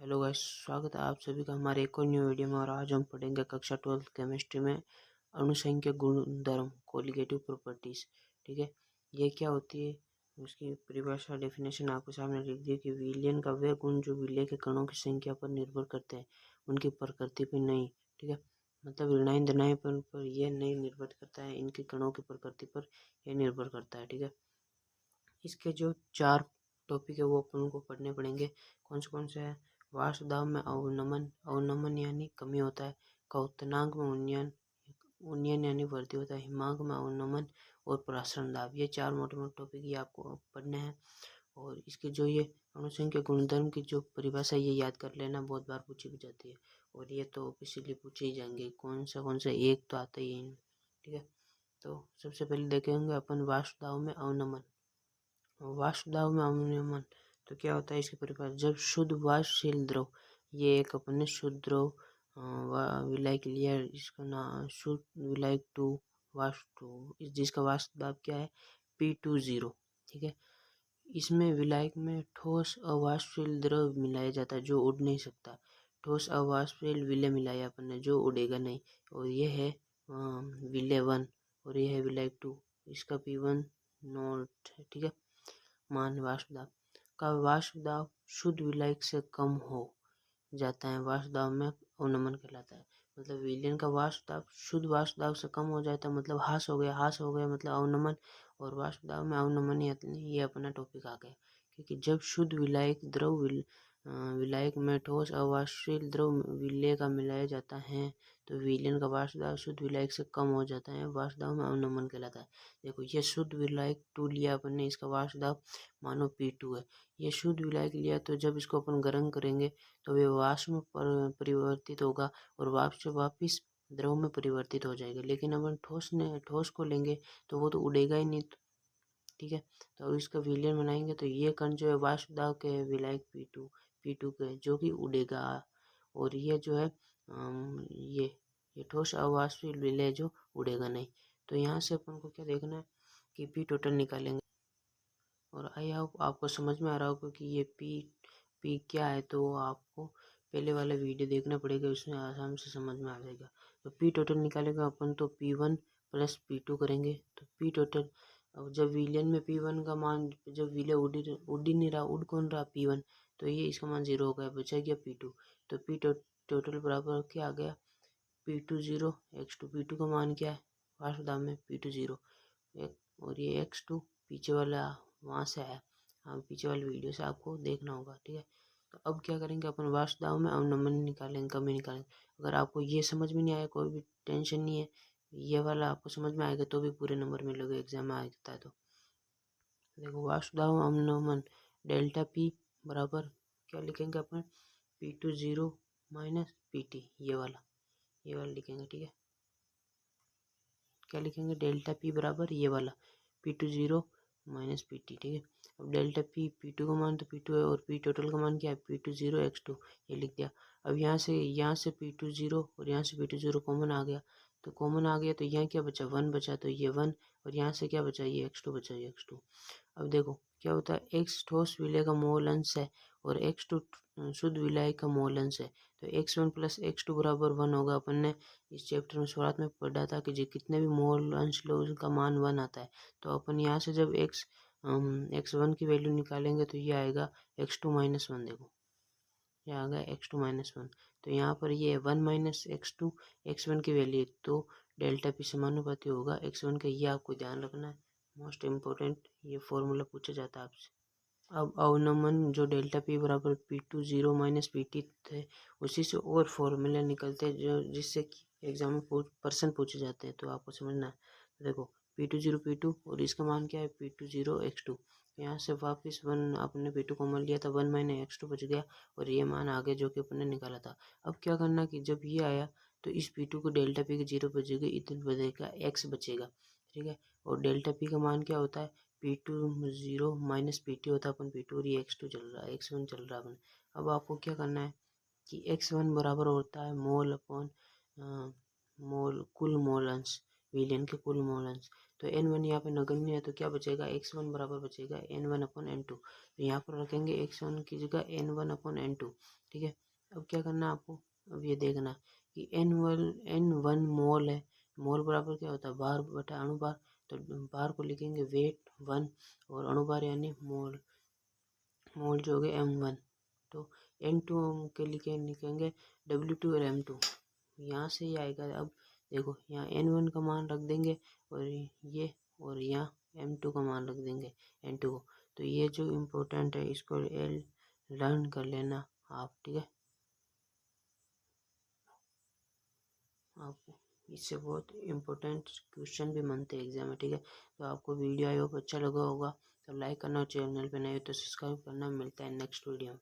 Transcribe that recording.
Hello guys, स्वागत है आप सभी का हमारे एक और न्यू वीडियो में। और आज हम पढ़ेंगे कक्षा 12 केमिस्ट्री में अणुसंख्या गुणधर्म कोलिगेटिव प्रॉपर्टीज। ठीक है, ये क्या होती है, उसकी परिभाषा डेफिनेशन आपके सामने लिख दी कि विलयन का वह गुण जो विलय के कणों की संख्या पर निर्भर करते हैं, उनकी प्रकृति पर नहीं। ठीक है, मतलब ऋणायन धनायन पर यह नहीं निर्भर करता है, इनके कणों की प्रकृति पर यह निर्भर करता है। ठीक है, इसके जो 4 टॉपिक है वो अपन को पढ़ने पड़ेंगे। कौन से है? वाष्प दाब में अवनमन, अवनमन यानी कमी होता है। क्वथनांक में उन्नयन, उन्नयन यानी वृद्धि होता है। हिमांक में अवनमन और प्रसारण दाब, ये 4 मोटे मोटे टॉपिक ये आपको पढ़ने हैं। और इसके जो ये अणुसंख्या गुणधर्म की जो परिभाषा ये याद कर लेना, बहुत बार पूछी भी जाती है और ये तो ऑफिशियली पूछे ही जाएंगे। कौन सा एक तो आता ही है। ठीक है, तो सबसे पहले देखेंगे अपन वाष्प दाब में अवनमन। वाष्प दाब में अवनमन तो क्या होता है, इसकी परिभाषा जब शुद्ध वाष्पशील द्रव, ये एक अपने शुद्ध द्रव विलायक लिया, इसका नाम शुद्ध विलायक टू वाष्प टू, जिसका वाष्प दाब क्या है P20। ठीक है, इसमें विलायक में ठोस अवाष्पशील द्रव मिलाया जाता है जो उड़ नहीं सकता। ठोस अवाष्पशील विलय मिलाया अपन ने जो उड़ेगा नहीं, और यह है विलय 1 और यह है विलायक 2, इसका P1 नोट है। ठीक है, मान वाष्प दाब का वाष्प दाब शुद्ध विलायक से कम हो जाता है, वाष्प दाब में अवनमन कहलाता है। मतलब विलयन का वाष्प दाब शुद्ध वाष्प दाब से कम हो जाता है, मतलब ह्रास हो गया मतलब अवनमन। और वाष्प दाब में अवनमन ये अपना टॉपिक आ गया, क्योंकि जब शुद्ध विलायक द्रव विलायक में ठोस अवाष्पशील द्रव विलय का मिलाया जाता है तो विलयन का वाष्प दाब शुद्ध विलायक से कम हो जाता है, वाष्प दाब में अवनमन कहलाता है। देखो, ये शुद्ध विलायक 2 लिया अपन ने, इसका वाष्प दाब मानो P2 है। ये शुद्ध विलायक लिया तो जब इसको अपन गर्म करेंगे तो वे वाष्प में परिवर्तित होगा और वाष्प से वापिस द्रव में परिवर्तित हो जाएगा। लेकिन अपन ठोस को लेंगे तो वो तो उड़ेगा ही नहीं। ठीक है, तो इसका विलयन बनाएंगे तो ये कण जो है वाष्प दाब के विलायक P2 के जो कि उड़ेगा। और ये जो है ये ठोस अवाष्पशील विलय जो उड़ेगा नहीं। तो यहाँ से अपन को क्या देखना है कि P टोटल निकालेंगे। और आई होप आपको समझ में आ रहा होगा कि ये पी क्या है, तो आपको पहले वाला वीडियो देखना पड़ेगा, उसमें आराम से समझ में आ जाएगा। तो पी टोटल निकालेगा अपन तो P1 प्लस P2 करेंगे तो पी टोटल। अब जब विलयन में P1 का मान, जब विलय उड़ ही नहीं रहा, उड़ कौन रहा P1, तो ये इसका मान 0 हो गया, बचा गया P2। तो पी टोटल बराबर क्या आ गया P20 x2। P2 का मान क्या है वाष्प दाब में P20, और ये x2 पीछे वाला वहाँ से आया, हाँ पीछे वाले वीडियो से आपको देखना होगा। ठीक है, तो अब क्या करेंगे अपन वाष्प दाब में अवनमन निकालेंगे, कमी निकालेंगे। अगर आपको ये समझ में नहीं आया कोई भी टेंशन नहीं है, ये वाला आपको समझ में आएगा तो भी पूरे नंबर मिलोगे एग्जाम में आ जाता है। तो देखो, वाष्प दाब में अवनमन डेल्टा P बराबर क्या लिखेंगे अपन P20 माइनस PT, ये वाला लिखेंगे। ठीक है, क्या लिखेंगे डेल्टा P बराबर ये वाला P20 माइनस PT। ठीक है, अब डेल्टा P2 का मान तो P2 है और P टोटल का मान क्या है P20 x2, ये लिख दिया। अब यहाँ से P20 और यहाँ से P20 कॉमन आ गया, तो कॉमन आ गया तो यहाँ क्या बचा 1 बचा, तो ये 1, और यहाँ से क्या बचा ये x2 बचा, ये x2। अब देखो क्या होता है, x ठोस विलय का मोल अंश है और x2 शुद्ध विलय का मोल अंश है। तो x1 प्लस x2 बराबर 1 होगा। अपन ने इस चैप्टर में शुरुआत में पढ़ा था कि जो कितने भी मोल अंश लो उनका मान 1 आता है। तो अपन यहाँ से जब x1 की वैल्यू निकालेंगे तो ये आएगा x2 माइनस 1। देखो ये आ गया x2 माइनस 1, तो यहाँ पर ये 1 माइनस x2 x1 की वैल्यू, तो डेल्टा P समानुपाती होगा x1 का। ये आपको ध्यान रखना है, मोस्ट इम्पोर्टेंट ये फॉर्मूला पूछा जाता है आपसे। अब अवनमन जो डेल्टा P बराबर P20 माइनस PT थे, उसी से और फॉर्मूला निकलते हैं जो जिससे कि एग्जाम में पर्सन पूछे जाते हैं, तो आपको समझना है। तो देखो P20 P2 और इसका मान क्या है P20 x2। यहाँ से वापस 1 अपने P2 को मान लिया था, 1 माइनस x2 बच गया और ये मान आ गया जो कि अपने निकाला था। अब क्या करना कि जब ये आया तो इस P2 को डेल्टा P के 0 बचेगा, इतना बचेगा x बचेगा। ठीक है, और डेल्टा P का मान क्या होता है P20 माइनस PT होता है अपन P2, और ये x2 चल रहा है, x1 चल रहा है अपन। अब आपको क्या करना है कि x1 बराबर होता है मोल अपॉन मोल, कुल मोल अंश, विलेन के कुल मोलन्स। तो N1 यहाँ पे नगण्य है, तो क्या बचेगा, x1 बराबर बचेगा N1/N2। तो यहाँ पर रखेंगे x1 की जगह N1/N2। ठीक है, अब क्या करना है आपको, अब ये देखना कि N1 मोल है। मोल बराबर क्या होता है, भार बटा अणुभार। तो भार को लिखेंगे वेट 1 और अणुभार यानी मोल, मोल जो हो गए M1। तो N2 के लिए लिखेंगे W2 और M2। यहाँ से ही आएगा। अब देखो यहाँ N1 का मान रख देंगे और यहाँ M2 का मान रख देंगे N2 को। तो ये जो इम्पोर्टेंट है इसको लर्न कर लेना आप। ठीक है, आपको इससे बहुत इम्पोर्टेंट क्वेश्चन भी बनते हैं एग्जाम में। ठीक है, तो आपको वीडियो आई होप अच्छा लगा होगा, तो लाइक करना और चैनल पे नए हो तो सब्सक्राइब करना। मिलता है नेक्स्ट वीडियो में।